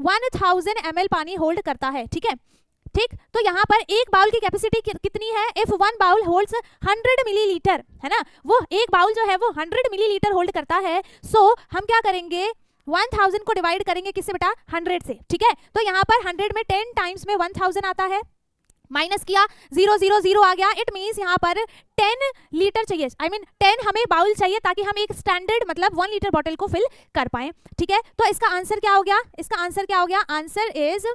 1000 ml पानी hold करता है, ठीक है, ठीक। तो यहाँ पर एक बाउल की कैपेसिटी कितनी है? If one bowl holds 100 millilitre, है ना, वो एक बाउल जो है वो 100 मिलीलीटर होल्ड करता है। सो हम क्या करेंगे, 1000 को डिवाइड करेंगे किससे बेटा? 100 से, ठीक है। तो यहाँ पर 100 में 10 टाइम्स में 1000 आता है, माइनस किया 0 0 0 आ गया। इट मीन्स यहाँ पर 10 लीटर चाहिए, आई मीन 10 हमें बाउल चाहिए ताकि हम एक स्टैंडर्ड मतलब 1 लीटर बॉटल को फिल कर पाए, ठीक है। तो इसका आंसर क्या हो गया? इसका आंसर क्या हो गया? आंसर इज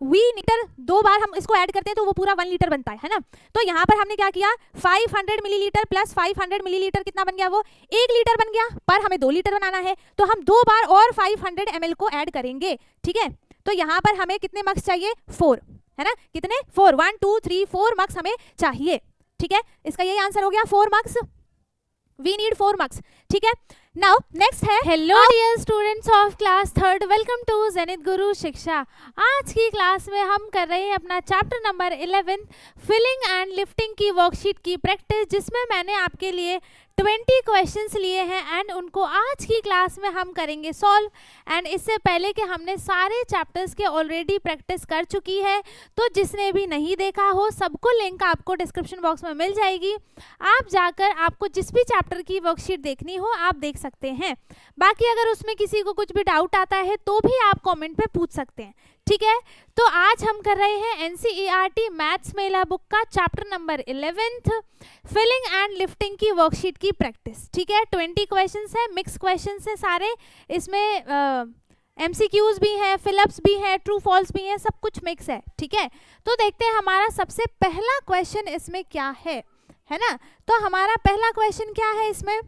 वी लीटर, 2 बार हम इसको ऐड करते हैं तो वो पूरा 1 लीटर बनता है ना। तो यहाँ पर हमने क्या किया, 500 मिलीलीटर प्लस 500 मिलीलीटर कितना बन गया? वो 1 लीटर बन गया, पर हमें 2 लीटर बनाना है तो हम 2 बार और 500 ml को ऐड करेंगे, ठीक है। तो यहाँ पर हमें कितने मग्स चाहिए? 4, है ना, कितने? 4, 1 2 3 4 मग्स हमें चाहिए, ठीक है। इसका यही आंसर हो गया, 4 मग्स, वी नीड 4 मग्स, ठीक है। नाउ नेक्स्ट है, hello dear students of class 3rd, welcome to Zenith Guru Shiksha. आज की क्लास में हम कर रहे हैं अपना chapter number 11 filling and lifting की वर्कशीट की प्रैक्टिस, जिसमें मैंने आपके लिए 20 क्वेश्चंस लिए हैं एंड उनको आज की क्लास में हम करेंगे सॉल्व। एंड इससे पहले कि हमने सारे चैप्टर्स के ऑलरेडी प्रैक्टिस कर चुकी है, तो जिसने भी नहीं देखा हो सबको लिंक आपको डिस्क्रिप्शन बॉक्स में मिल जाएगी। आप जाकर आपको जिस भी चैप्टर की वर्कशीट देखनी हो आप देख सकते हैं। बाकी अगर उसमें किसी को कुछ भी डाउट आता है तो भी आप कमेंट पे पूछ सकते हैं, ठीक है। तो आज हम कर रहे हैं NCERT मैथ्स मेला बुक का chapter number 11 filling and lifting की वर्कशीट की प्रैक्टिस, ठीक है। 20 क्वेश्चंस है, मिक्स क्वेश्चंस है सारे, इसमें MCQs भी हैं, फिलअप्स भी हैं, ट्रू फॉल्स भी हैं, सब कुछ मिक्स है, ठीक है। तो देखते हैं हमारा सबसे पहला क्वेश्चन इसमें क्या है ना। तो हमारा पहला क्वेश्चन क्या है इसमें?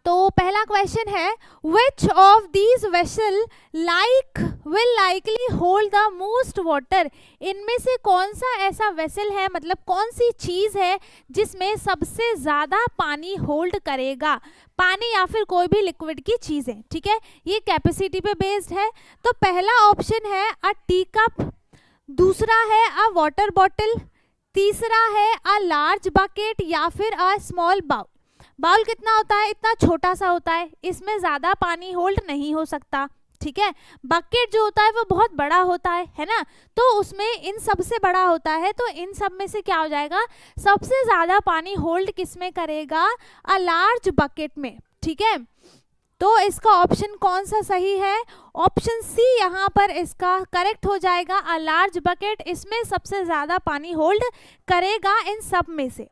तो पहला क्वेश्चन है, which of these vessel will likely hold the most water. इनमें से कौन सा ऐसा वेसल है, मतलब कौन सी चीज है जिसमें सबसे ज्यादा पानी होल्ड करेगा? पानी या फिर कोई भी लिक्विड की चीज है, ठीक है। ये कैपेसिटी पे बेस्ड है। तो पहला ऑप्शन है अ टी कप, दूसरा है अ वाटर बॉटल, तीसरा है अ लार्ज बकेट या फिर अ स्मॉल बाउल। बाउल कितना होता है? इतना छोटा सा होता है, इसमें ज्यादा पानी होल्ड नहीं हो सकता, ठीक है। बकेट जो होता है वो बहुत बड़ा होता है ना, तो उसमें इन सब से बड़ा होता है। तो इन सब में से क्या हो जाएगा? सबसे ज्यादा पानी होल्ड किस में करेगा? अ लार्ज बकेट में, ठीक है। तो इसका ऑप्शन कौन सा सही है? ऑप्शन सी यहाँ पर इसका करेक्ट हो जाएगा। अ लार्ज बकेट इसमें सबसे ज्यादा पानी होल्ड करेगा इन सब में से,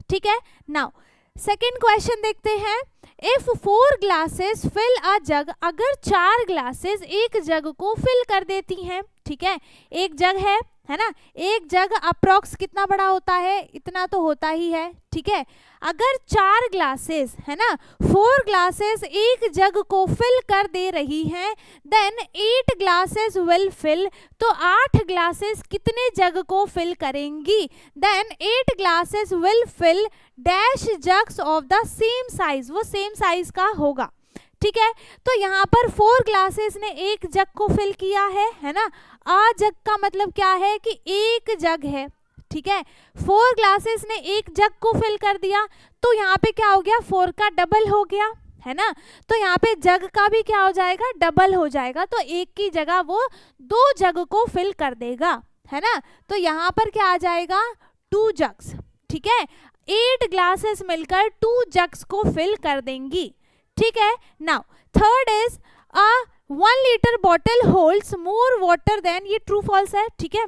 ठीक है। नाउ सेकेंड क्वेश्चन देखते हैं, इफ 4 ग्लासेस फिल अ जग, अगर 4 ग्लासेस एक जग को फिल कर देती हैं, ठीक है। एक जग है ना, एक जग अप्रॉक्स कितना बड़ा होता है? इतना तो होता ही है, ठीक है। अगर 4 ग्लासेस है ना, 4 ग्लासेस एक जग को फिल कर दे रही हैं, देन 8 ग्लासेस विल फिल। तो 8 ग्लासेस कितने जग को फिल करेंगी? Then 8 glasses will fill dash jugs of the same size, वो सेम साइज का होगा, ठीक है। तो यहाँ पर 4 ग्लासेस ने एक जग को फिल किया है ना। आ जग का मतलब क्या है कि एक जग है, ठीक है। 4 ग्लासेस ने एक जग को फिल कर दिया, तो यहाँ पे क्या हो गया? 4 का डबल हो गया, है ना। तो यहाँ पे जग का भी क्या हो जाएगा? डबल हो जाएगा। तो एक की जगह वो 2 जग को फिल कर देगा, है ना। तो यहाँ पर क्या आ जाएगा? 2 जग्स, ठीक है। 8 ग्लासेस मिलकर 2 जग्स को फिल कर देंगी, ठीक है। Now third is a 1 litre bottle holds more water than, ये ट्रू फॉल्स है, ठीक है।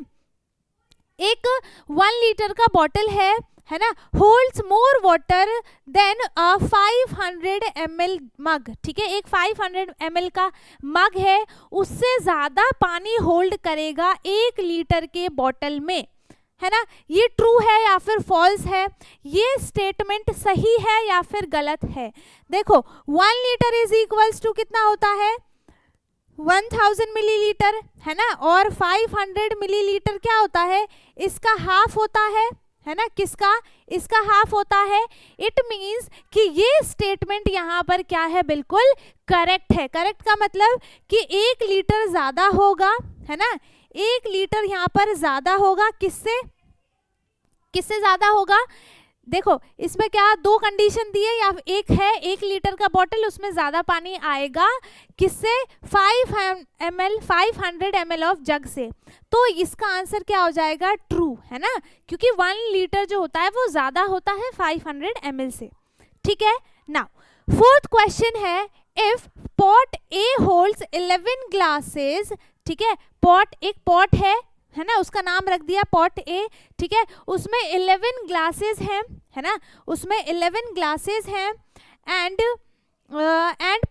एक 1 लीटर का बॉटल है ना, होल्ड्स मोर वाटर देन अ 500 ml मग, ठीक है। एक 500 ml का मग है, उससे ज्यादा पानी होल्ड करेगा 1 लीटर के बॉटल में, है ना। ये ट्रू है या फिर फॉल्स है? ये स्टेटमेंट सही है या फिर गलत है? देखो 1 लीटर इज इक्वल्स टू कितना होता है? 1000 मिलीलीटर, है ना। और 500 मिलीलीटर क्या होता है? इसका हाफ होता है ना। किसका? इसका हाफ होता है। इट मीन्स कि ये स्टेटमेंट यहाँ पर क्या है? बिल्कुल करेक्ट है। करेक्ट का मतलब कि 1 लीटर ज्यादा होगा, है ना। 1 लीटर यहाँ पर ज्यादा होगा, किससे? किससे ज्यादा होगा? देखो इसमें क्या दो कंडीशन दी है, या एक है 1 लीटर का बॉटल, उसमें ज्यादा पानी आएगा किससे, 500 ml ऑफ जग से, तो इसका आंसर क्या हो जाएगा, ट्रू, है ना, क्योंकि 1 लीटर जो होता है वो ज्यादा होता है 500 ml से, ठीक है। नाउ फोर्थ क्वेश्चन है, if pot A holds 11 glasses, ठीक है, पॉट एक पॉट है ना, उसका नाम रख दिया पॉट ए, ठीक है, उसमें 11 ग्लासेस हैं, है ना, उसमें 11 ग्लासेस हैं, and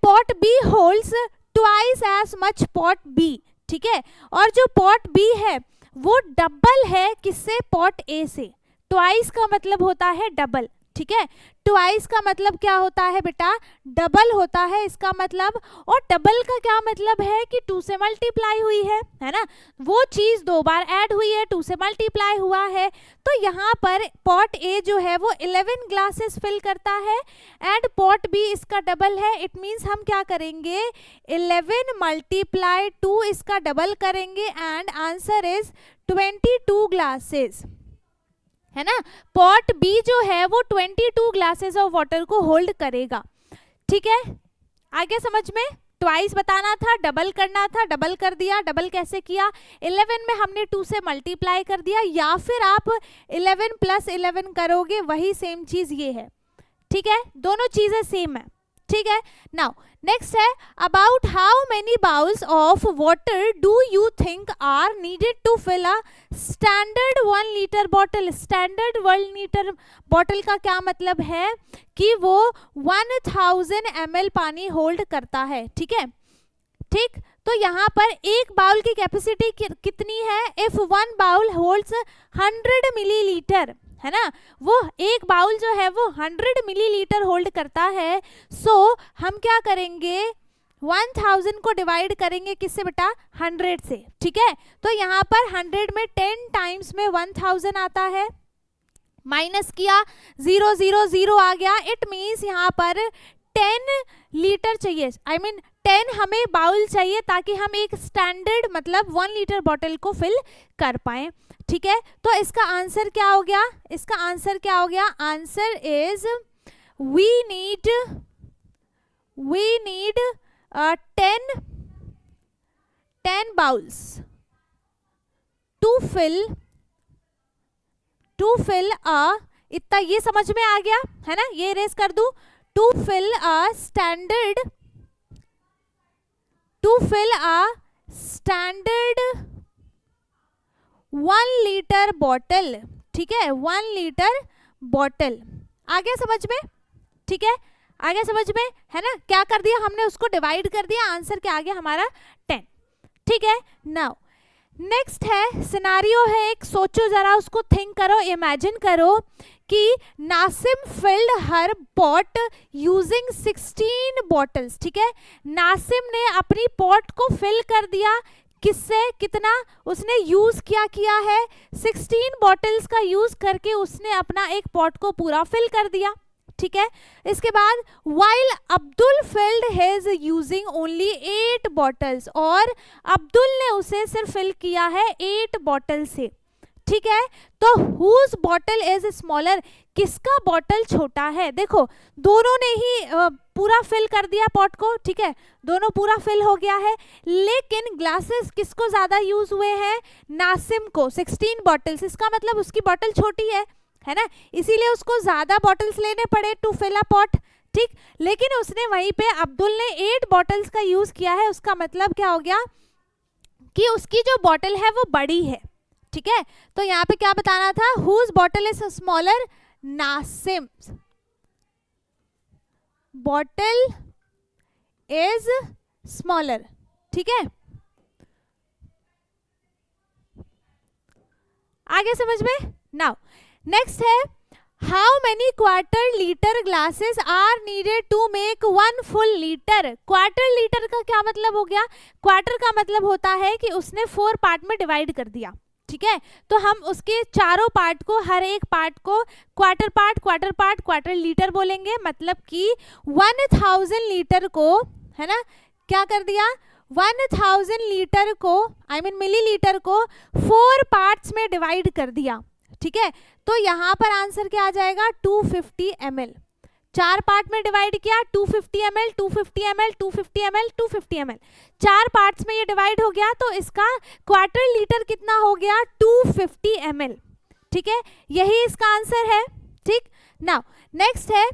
pot B holds twice as much pot B, ठीक है, और जो पॉट बी है वो डबल है किससे, पॉट ए से। ट्वाइस का मतलब होता है डबल, ठीक है, ट्वाइस का मतलब क्या होता है बेटा, डबल होता है इसका मतलब, और डबल का क्या मतलब है कि 2 से मल्टीप्लाई हुई है ना, वो चीज 2 बार ऐड हुई है, 2 से मल्टीप्लाई हुआ है, तो यहाँ पर पॉट ए जो है वो 11 ग्लासेस फिल करता है, एंड पॉट बी इसका डबल है, इट मीन्स हम क्या करेंगे, 11 मल्टीप्लाई 2 इसका डबल करेंगे, एंड आंसर इज 22 ग्लासेस, है ना, पॉट बी जो है वो 22 ग्लासेस ऑफ वाटर को होल्ड करेगा, ठीक है, आगे समझ में, ट्वाइस बताना था, डबल करना था, डबल कर दिया, डबल कैसे किया, 11 में हमने 2 से मल्टीप्लाई कर दिया, या फिर आप 11 + 11 करोगे, वही सेम चीज ये है, ठीक है, दोनों चीजें सेम है, ठीक है। नाउ नेक्स्ट है, about how many bowls of water do you think are needed to fill a standard 1 litre bottle. Standard 1 litre bottle का क्या मतलब है कि वो 1000 ml पानी होल्ड करता है, ठीक है, ठीक, तो यहाँ पर एक बाउल की कैपेसिटी कितनी है, इफ 1 बाउल होल्ड्स 100 मिलीलीटर, है ना, वो एक बाउल जो है वो 100 मिलीलीटर होल्ड करता है, सो हम क्या करेंगे, 1000 को डिवाइड करेंगे किससे बेटा, 100 से, ठीक है, तो यहाँ पर 100 में 10 टाइम्स में 1000 आता है, माइनस किया 0 0 0 आ गया, इट मीन्स यहाँ पर 10 लीटर चाहिए, I mean 10 हमें बाउल चाहिए ताकि हम एक स्टैंडर्ड मतलब 1 लीटर बॉटल को फिल कर पाए, ठीक है, तो इसका आंसर क्या हो गया, इसका आंसर क्या हो गया, answer is we need 10 bowls to fill a, इतना ये समझ में आ गया, है ना, ये रेस कर दूं, to fill a standard 1 litre bottle, ठीक है, 1 लीटर बॉटल, आ गया समझ में, ठीक है, आ गया समझ में, है ना, क्या कर दिया हमने, उसको डिवाइड कर दिया, आंसर क्या आ गया हमारा 10, ठीक है। नाउ नेक्स्ट है, सिनारियो है एक, सोचो जरा, उसको थिंक करो, इमेजिन करो कि नासिम फिल्ड हर पॉट यूजिंग 16 बॉटल्स, ठीक है, नासिम ने अपनी पॉट को फिल कर दिया, किससे, कितना उसने यूज किया है, 16 बॉटल्स का यूज करके उसने अपना एक पॉट को पूरा फिल कर दिया, ठीक है, इसके बाद while Abdul field his using only 8 bottles, और अब्दुल ने उसे सिर्फ फिल किया है 8 बॉटल से, ठीक है, तो हुज बॉटल इज स्मॉलर, किसका बॉटल छोटा है, देखो दोनों ने ही पूरा फिल कर दिया पॉट को, ठीक है, दोनों पूरा फिल हो गया है, लेकिन ग्लासेस किसको ज्यादा यूज हुए हैं, नासिम को, 16 बॉटल्स, इसका मतलब उसकी बॉटल छोटी है ना, इसीलिए उसको ज्यादा बॉटल्स लेने पड़े टू फिल अ पॉट, ठीक, लेकिन उसने वहीं पे अब्दुल ने 8 बॉटल्स का यूज किया है, उसका मतलब क्या हो गया कि उसकी जो बॉटल है वो बड़ी है, ठीक है, तो यहाँ पे क्या बताना था, whose bottle is smaller, Nasim bottle is smaller, ठीक है, आगे समझ में। नाउ नेक्स्ट है, how many quarter litre glasses are needed to make 1 full litre. Quarter litre का क्या मतलब हो गया, क्वार्टर का मतलब होता है कि उसने 4 पार्ट में डिवाइड कर दिया, ठीक है, तो हम उसके चारों पार्ट को, हर एक पार्ट को क्वार्टर लीटर बोलेंगे, मतलब कि 1000 लीटर को, है ना, क्या कर दिया, 1000 लीटर को, I mean मिलीलीटर को 4 पार्ट्स में डिवाइड कर दिया, ठीक है, तो यहाँ पर आंसर क्या आ जाएगा 250 ml। 4 पार्ट में डिवाइड किया, 250 ml, 250 ml, 250 ml, 250 ml, 4 parts में ये डिवाइड हो गया, तो इसका क्वार्टर लीटर कितना हो गया 250 ml। ठीक है, यही इसका आंसर है। ठीक, नाउ नेक्स्ट है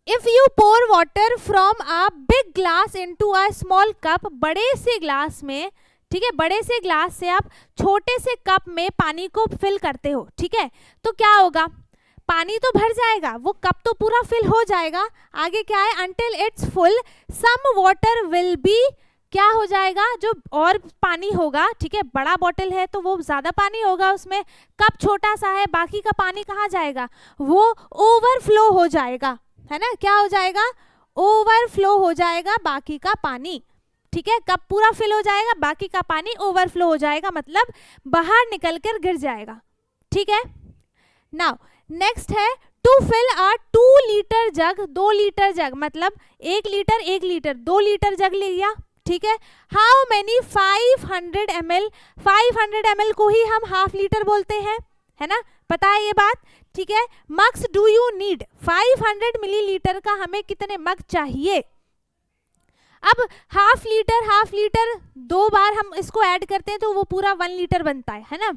if you pour water from a big glass into a small cup, बड़े से ग्लास में, ठीक है, बड़े से ग्लास से आप छोटे से कप में पानी को फिल करते हो, ठीक है, तो क्या होगा, पानी तो भर जाएगा, वो कप तो पूरा फिल हो जाएगा। आगे क्या है, until it's full some water will be, क्या हो जाएगा, जो और पानी होगा, ठीक है, बड़ा बॉटल है तो वो ज़्यादा पानी होगा उसमें, कप छोटा सा है, बाकी का पानी कहाँ जाएगा, वो ओवरफ्लो हो जाएगा, है ना, क्या हो जाएगा, ओवरफ्लो हो जाएगा बाकी का पानी। ठीक है, कप पूरा फिल हो जाएगा, बाकी का पानी ओवरफ्लो हो जाएगा, मतलब बाहर निकल कर गिर जाएगा। ठीक है, नाउ नेक्स्ट है to fill a 2 litre jug, 2 litre jug मतलब 1 लीटर 1 लीटर 2 लीटर जग लिया। ठीक है, हाउ मेनी 500 ml, 500 ml को ही हम हाफ लीटर बोलते हैं, है ना, पता है ये बात। ठीक है, mugs do you need, 500 millilitre का हमें कितने मग चाहिए। अब हाफ लीटर 2 बार हम इसको ऐड करते हैं तो वो पूरा 1 लीटर बनता है ना।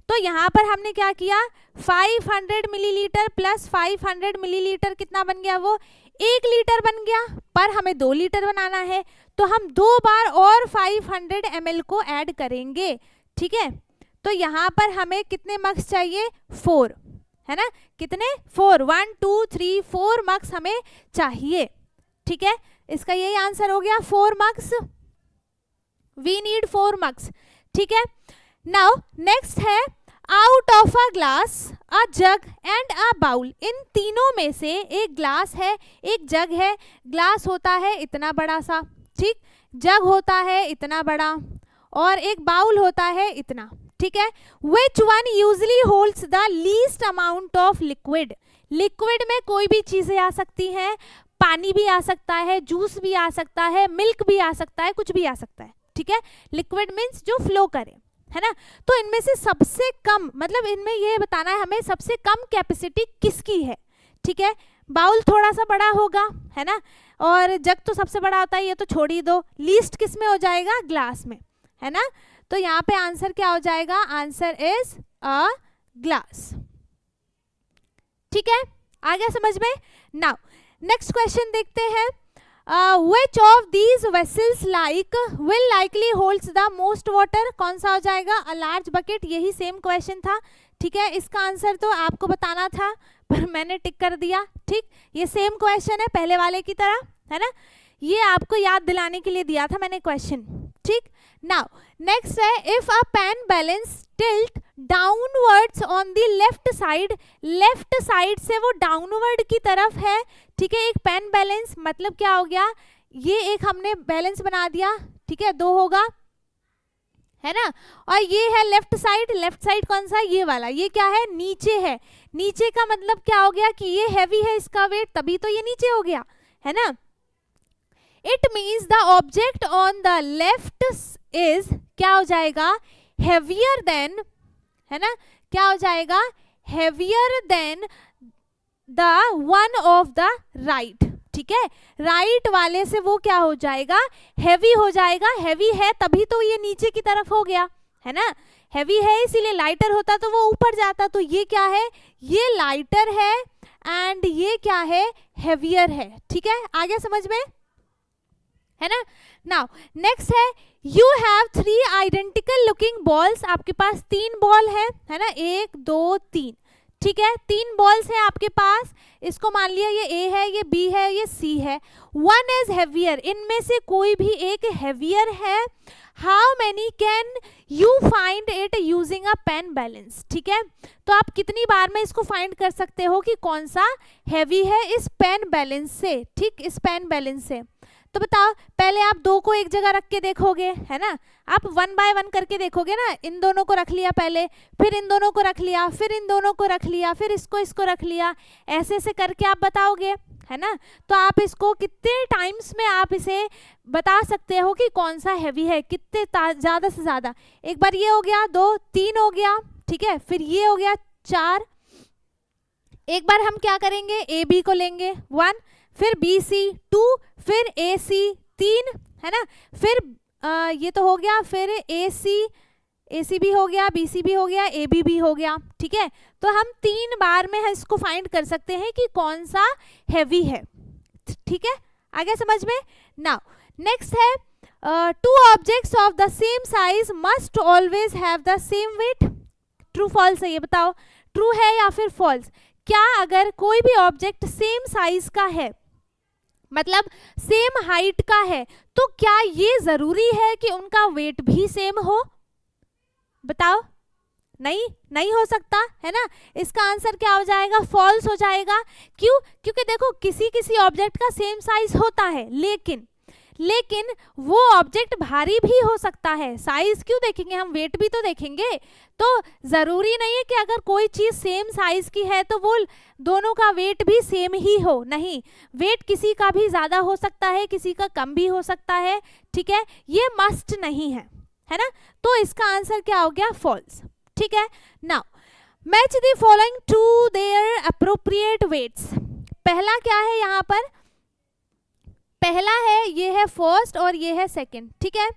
तो यहाँ पर हमने क्या किया, 500 मिलीलीटर प्लस 500 मिलीलीटर कितना बन गया, वो 1 लीटर बन गया, पर हमें 2 लीटर बनाना है तो हम 2 बार और 500 ml को ऐड करेंगे। ठीक है, तो यहाँ पर हमें कितने मग्स चाहिए, 4, है ना, कितने, 4, 1 2 3 4 मग्स हमें चाहिए। ठीक है, इसका यही आंसर हो गया, 4 मग्स, वी नीड 4 मग्स। ठीक है, नाउ नेक्स्ट है out of a glass, a jug and a bowl, इन तीनों में से एक ग्लास है, एक जग है। ग्लास होता है इतना बड़ा सा, ठीक, जग होता है इतना बड़ा, और एक बाउल होता है इतना। ठीक है, which one usually holds the least amount of liquid, liquid में कोई भी चीजें आ सकती हैं, पानी भी आ सकता है, जूस भी आ सकता है, मिल्क भी आ सकता है, कुछ भी आ सकता है। ठीक है, लिक्विड मीन्स जो फ्लो करे, है ना, तो इनमें से सबसे कम, मतलब इनमें ये बताना है हमें सबसे कम कैपेसिटी किसकी है। ठीक है, बाउल थोड़ा सा बड़ा होगा, है ना, और जग तो सबसे बड़ा होता है, ये तो छोड़ ही दो, लीस्ट किस में हो जाएगा, ग्लास में, है ना, तो यहाँ पे आंसर क्या हो जाएगा, आंसर इज अ ग्लास। ठीक है, आ गया समझ में। नाउ नेक्स्ट क्वेश्चन देखते हैं, which of these vessels like will likely holds the most water, कौन सा हो जाएगा, a large bucket, यही सेम क्वेश्चन था। ठीक है, इसका आंसर तो आपको बताना था पर मैंने टिक कर दिया। ठीक, ये सेम क्वेश्चन है पहले वाले की तरह, है ना, ये आपको याद दिलाने के लिए दिया था मैंने क्वेश्चन। ठीक, नाउ नेक्स्ट है if a pan balance tilt downwards on the left side, left side से वो डाउनवर्ड की तरफ है। ठीक है, एक पेन बैलेंस मतलब क्या हो गया, ये एक हमने बैलेंस बना दिया, ठीक है, 2 होगा, है ना, और ये है लेफ्ट साइड, लेफ्ट साइड कौन सा, ये वाला, ये क्या है, नीचे है, नीचे का मतलब क्या हो गया कि ये हैवी है इसका वेट, तभी तो ये नीचे हो गया, है ना। It means the object on the left is, क्या हो जाएगा, हेवियर देन, है ना, क्या हो जाएगा, heavier than the one of the right. ठीक है, राइट वाले से वो क्या हो जाएगा, हैवी हो जाएगा, हैवी है तभी तो ये नीचे की तरफ हो गया, है ना, हैवी है इसीलिए, लाइटर होता तो वो ऊपर जाता, तो ये क्या है, ये लाइटर है एंड ये क्या है, हैवियर है। ठीक है, आगे समझ में, है ना। नाउ नेक्स्ट है you have 3 identical looking balls, आपके पास 3 बॉल है ना, 1 2 3। ठीक है, 3 बॉल्स है आपके पास, इसको मान लिया ये ए है, ये बी है, ये सी है, 1 इज हैवियर, इनमें से कोई भी एक हैवियर है। How many can you find it using a pan balance. ठीक है, तो आप कितनी बार में इसको फाइंड कर सकते हो कि कौन सा हैवी है इस पेन बैलेंस से। ठीक, इस पेन बैलेंस से, तो बताओ, पहले आप 2 को एक जगह रख के देखोगे, है ना, आप 1 बाय 1 करके देखोगे ना, इन दोनों को रख लिया पहले, फिर इन दोनों को रख लिया, फिर इन दोनों को रख लिया, फिर इसको रख लिया, ऐसे ऐसे करके आप बताओगे, है ना, तो आप इसको कितने टाइम्स में आप इसे बता सकते हो कि कौन सा हैवी है, कितने ज़्यादा से ज़्यादा। एक बार ये हो गया, 2 3 हो गया, ठीक है, फिर ये हो गया 4, एक बार हम क्या करेंगे, ए बी को लेंगे 1, फिर बी सी 2, फिर ए सी 3, है ना, फिर ये तो हो गया, फिर ए सी भी हो गया, बी सी भी हो गया, ए बी भी हो गया, ठीक है। तो हम 3 बार में इसको फाइंड कर सकते हैं कि कौन सा हैवी है, ठीक है, आगे समझ में। नाउ नेक्स्ट है 2 objects of the same size must always have the same weight. True false है, ये बताओ, ट्रू है या फिर फॉल्स। क्या अगर कोई भी ऑब्जेक्ट सेम साइज का है, मतलब सेम हाइट का है, तो क्या ये जरूरी है कि उनका वेट भी सेम हो? बताओ, नहीं हो सकता, है ना। इसका आंसर क्या हो जाएगा, फॉल्स हो जाएगा। क्यों? क्योंकि देखो किसी ऑब्जेक्ट का सेम साइज होता है, लेकिन वो ऑब्जेक्ट भारी भी हो सकता है। साइज क्यों देखेंगे हम, वेट भी तो देखेंगे। तो जरूरी नहीं है कि अगर कोई चीज सेम साइज की है तो वो दोनों का वेट भी सेम ही हो, नहीं, वेट किसी का भी ज्यादा हो सकता है, किसी का कम भी हो सकता है, ठीक है, ये मस्ट नहीं है, है ना। तो इसका आंसर क्या हो गया, फॉल्स, ठीक है। Now match the following to their appropriate weights. पहला क्या है यहाँ पर, पहला है, ये है फर्स्ट और ये है सेकंड, ठीक है।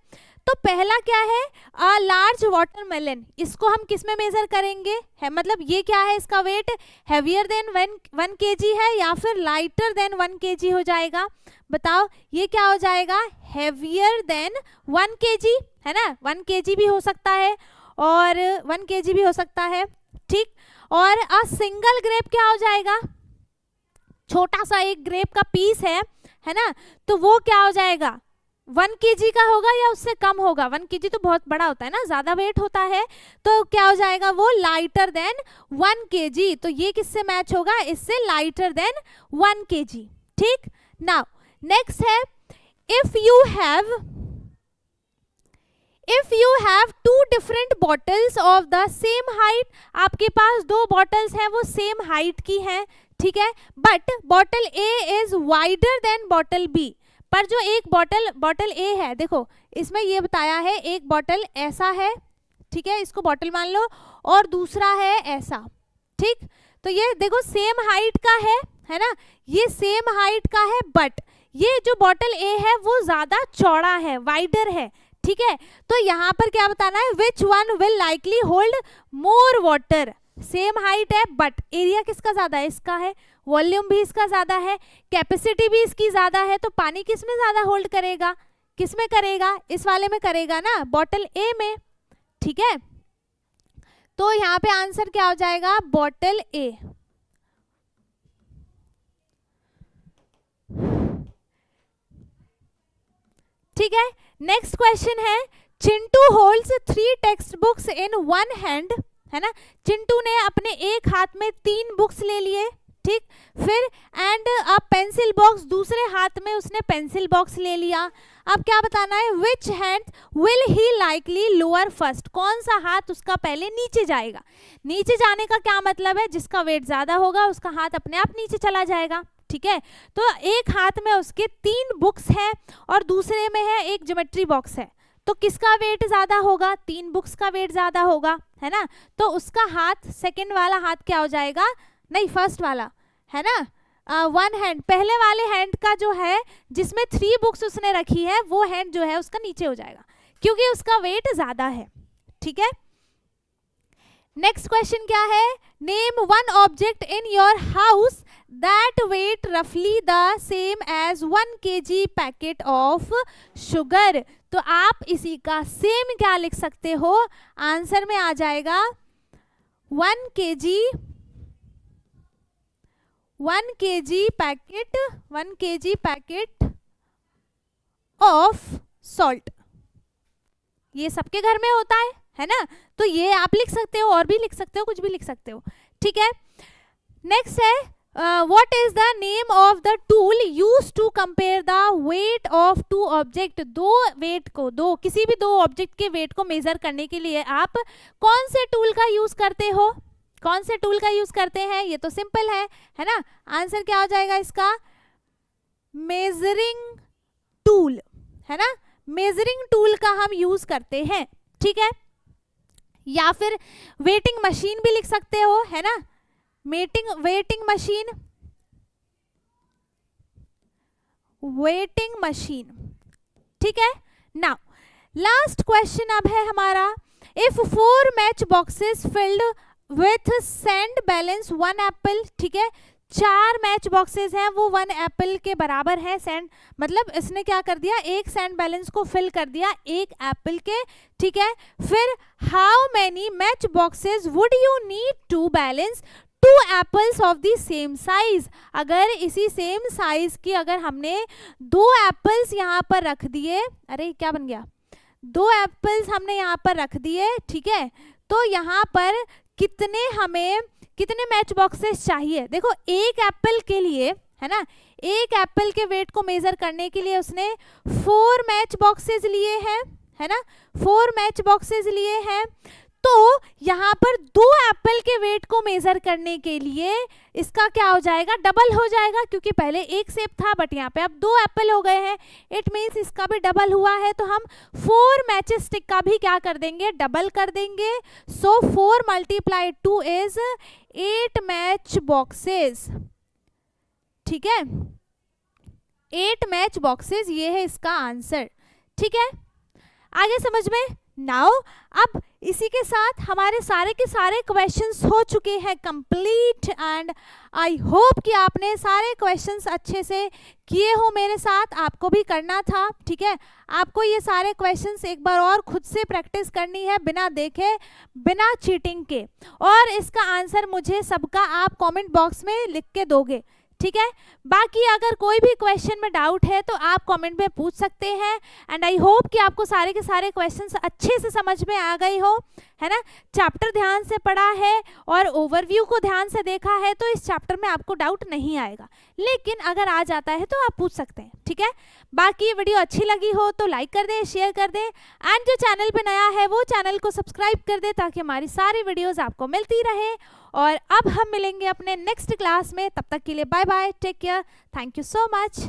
तो पहला क्या है, अ लार्ज वाटरमेलन, इसको हम किस में मेजर करेंगे, है मतलब ये क्या है, इसका वेट हैवियर देन 1 kg है या फिर लाइटर देन 1 kg हो जाएगा। बताओ ये क्या हो जाएगा, हैवियर देन 1 kg, है ना, 1 kg भी हो सकता है और 1 kg भी हो सकता है, ठीक। और अ सिंगल ग्रेप क्या हो जाएगा, छोटा सा एक ग्रेप का पीस है ना, तो वो क्या हो जाएगा, 1 kg का होगा या उससे कम होगा। 1 kg तो बहुत बड़ा होता है ना, ज्यादा वेट होता है, तो क्या हो जाएगा वो लाइटर देन 1 kg। तो ये किससे मैच होगा, इससे लाइटर देन 1 kg, ठीक। नाउ नेक्स्ट है, if you have 2 different bottles of the same height, आपके पास 2 बॉटल्स हैं वो सेम हाइट की हैं, ठीक है, but bottle A is wider than bottle B, पर जो एक बॉटल ए है, देखो इसमें ये बताया है एक बॉटल ऐसा है, ठीक है, इसको बॉटल मान लो, और दूसरा है ऐसा, ठीक। तो ये देखो सेम हाइट का है ना, ये सेम हाइट का है, बट ये जो बॉटल ए है वो ज्यादा चौड़ा है, वाइडर है, ठीक है। तो यहाँ पर क्या बताना है, which one will likely hold more water. Same height है बट एरिया किसका ज्यादा है, इसका है, वॉल्यूम भी इसका ज्यादा है, कैपेसिटी भी इसकी ज्यादा है, तो पानी किस में ज्यादा होल्ड करेगा, किस में करेगा, इस वाले में करेगा ना, बॉटल ए में, ठीक है। तो यहाँ पे आंसर क्या हो जाएगा, बॉटल ए। ठीक है, नेक्स्ट क्वेश्चन है, चिंटू होल्ड्स 3 टेक्स्ट बुक्स इन 1 हैंड, है ना, चिंटू ने अपने एक हाथ में 3 बुक्स ले लिए, ठीक, फिर एंड अ पेंसिल बॉक्स, दूसरे हाथ में उसने पेंसिल बॉक्स ले लिया। अब क्या बताना है, which hand will he likely lower first, कौन सा हाथ उसका पहले नीचे जाएगा। नीचे जाने का क्या मतलब है, जिसका वेट ज्यादा होगा उसका हाथ अपने आप नीचे चला जाएगा, ठीक है। तो एक हाथ में उसके 3 बुक्स हैं और दूसरे में है एक ज्योमेट्री बॉक्स है, तो किसका वेट ज्यादा होगा, 3 बुक्स का वेट ज्यादा होगा, है ना। तो उसका हाथ, सेकंड वाला हाथ क्या हो जाएगा, नहीं फर्स्ट वाला, है ना, 1 हैंड, पहले वाले हैंड का जो है जिसमें 3 बुक्स उसने रखी है वो हैंड जो है उसका नीचे हो जाएगा, क्योंकि उसका वेट ज्यादा है, ठीक है। नेक्स्ट क्वेश्चन क्या है, name 1 object in your house that weight रफली the same as 1 kg packet of sugar. तो आप इसी का सेम क्या लिख सकते हो, आंसर में आ जाएगा 1 kg पैकेट ऑफ सॉल्ट। ये सबके घर में होता है ना, तो ये आप लिख सकते हो, और भी लिख सकते हो, कुछ भी लिख सकते हो, ठीक है। नेक्स्ट है, what is the name of the tool use to compare the weight of 2 object. किसी भी 2 ऑब्जेक्ट के वेट को मेजर करने के लिए आप कौन से टूल का यूज करते हो, कौन से टूल का यूज करते हैं, ये तो सिंपल है ना। आंसर क्या हो जाएगा इसका, मेजरिंग टूल, है ना, मेजरिंग टूल का हम यूज करते हैं, ठीक है। या फिर वेटिंग मशीन भी लिख सकते हो, है ना, वेटिंग मशीन, ठीक है। नाउ लास्ट क्वेश्चन अब है हमारा, if 4 match boxes filled with sand balance 1 Apple, ठीक है, 4 मैच बॉक्सेस हैं वो 1 एप्पल के बराबर है, सैंड मतलब इसने क्या कर दिया, एक सैंड बैलेंस को फिल कर दिया एक एप्पल के, ठीक है। फिर how many match boxes would you need to balance 2 apples of the same size, अगर इसी सेम साइज की अगर हमने 2 एप्पल्स यहाँ पर रख दिए, अरे क्या बन गया, 2 एप्पल्स हमने यहाँ पर रख दिए, ठीक है, तो यहाँ पर कितने मैच बॉक्सेस चाहिए। देखो एक एप्पल के लिए, है ना, एक एप्पल के वेट को मेजर करने के लिए उसने 4 मैच बॉक्सेस लिए हैं, है ना, 4 मैच बॉक्सेस लिए हैं। तो यहाँ पर 2 एप्पल के वेट को मेजर करने के लिए इसका क्या हो जाएगा, डबल हो जाएगा, क्योंकि पहले एक सेब था बट यहाँ पे अब 2 एप्पल हो गए हैं, इट मीन्स इसका भी डबल हुआ है। तो हम 4 मैचेस स्टिक का भी क्या कर देंगे, डबल कर देंगे। सो 4 × 2 इज 8 मैच बॉक्सेस, ठीक है, 8 मैच बॉक्सेस, ये है इसका आंसर, ठीक है, आगे समझ में। नाउ अब इसी के साथ हमारे सारे के सारे क्वेश्चंस हो चुके हैं कंप्लीट, एंड आई होप कि आपने सारे क्वेश्चंस अच्छे से किए हो मेरे साथ, आपको भी करना था, ठीक है। आपको ये सारे क्वेश्चंस एक बार और खुद से प्रैक्टिस करनी है, बिना देखे, बिना चीटिंग के, और इसका आंसर मुझे सबका आप कमेंट बॉक्स में लिख के दोगे, ठीक है। बाकी अगर कोई भी क्वेश्चन में डाउट है तो आप कमेंट में पूछ सकते हैं, एंड आई होप कि आपको सारे के सारे क्वेश्चंस अच्छे से समझ में आ गए हो, है ना। चैप्टर ध्यान से पढ़ा है और ओवरव्यू को ध्यान से देखा है तो इस चैप्टर में आपको डाउट नहीं आएगा, लेकिन अगर आ जाता है तो आप पूछ सकते हैं, ठीक है। बाकी वीडियो अच्छी लगी हो तो लाइक कर दें, शेयर कर दें, एंड जो चैनल पे नया है वो चैनल को सब्सक्राइब कर दे ताकि हमारी सारी वीडियोस आपको मिलती रहे। और अब हम मिलेंगे अपने नेक्स्ट क्लास में, तब तक के लिए bye bye, take care, thank you so much.